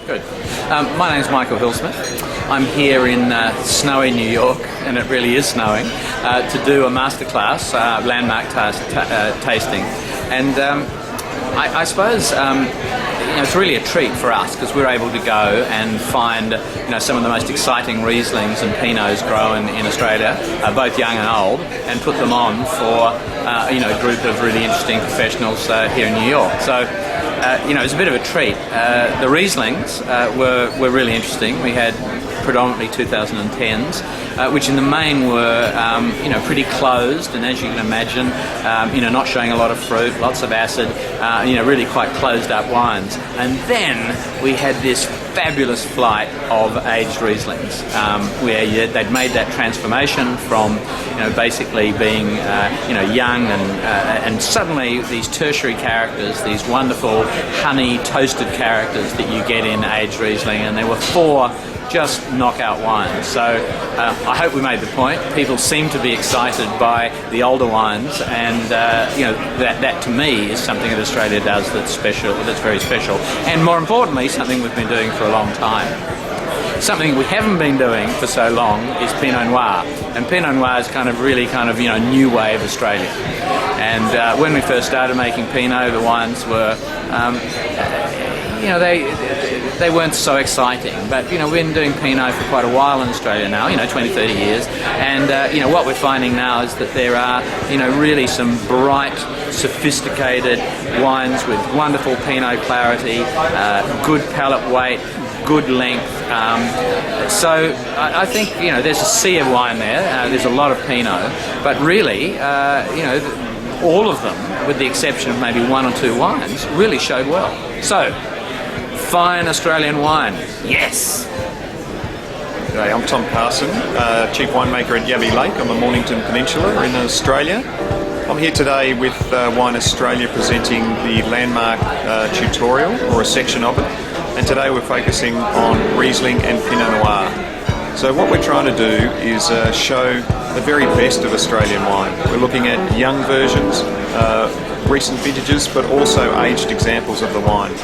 Good. My name's Michael Hillsmith. I'm here in snowy New York, and it really is snowing, to do a masterclass, landmark tasting. And I suppose it's really a treat for us because we're able to go and find some of the most exciting Rieslings and Pinots grown in Australia, both young and old, and put them on for a group of really interesting professionals here in New York. So it's a bit of a treat. The Rieslings were really interesting. We had predominantly 2010s, which in the main were pretty closed, and as you can imagine, not showing a lot of fruit, lots of acid, really quite closed up wines. And then we had this fabulous flight of aged Rieslings, where they'd made that transformation from basically being young and suddenly these tertiary characters, these wonderful honey toasted characters that you get in aged Riesling, and there were 4 just knockout wines. So I hope we made the point. People seem to be excited by the older wines, and that to me is something that Australia does that's special, that's very special, and more importantly, something we've been doing for a long time. Something we haven't been doing for so long is Pinot Noir, and Pinot Noir is new wave Australia. And when we first started making Pinot, the wines were they weren't so exciting, but we've been doing Pinot for quite a while in Australia now, 20-30 years, and what we're finding now is that there are really some bright, sophisticated wines with wonderful Pinot clarity, good palate weight, good length. So I think there's a sea of wine there. There's a lot of Pinot, but really all of them, with the exception of maybe 1 or 2 wines, really showed well. So, fine Australian wine, yes! G'day, I'm Tom Parson, Chief Winemaker at Yabby Lake on the Mornington Peninsula in Australia. I'm here today with Wine Australia presenting the landmark tutorial, or a section of it, and today we're focusing on Riesling and Pinot Noir. So what we're trying to do is show the very best of Australian wine. We're looking at young versions, recent vintages, but also aged examples of the wine.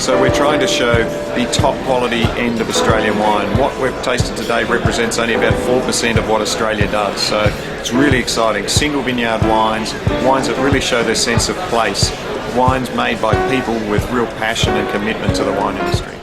So we're trying to show the top quality end of Australian wine. What we've tasted today represents only about 4% of what Australia does. So it's really exciting. Single vineyard wines that really show their sense of place. Wines made by people with real passion and commitment to the wine industry.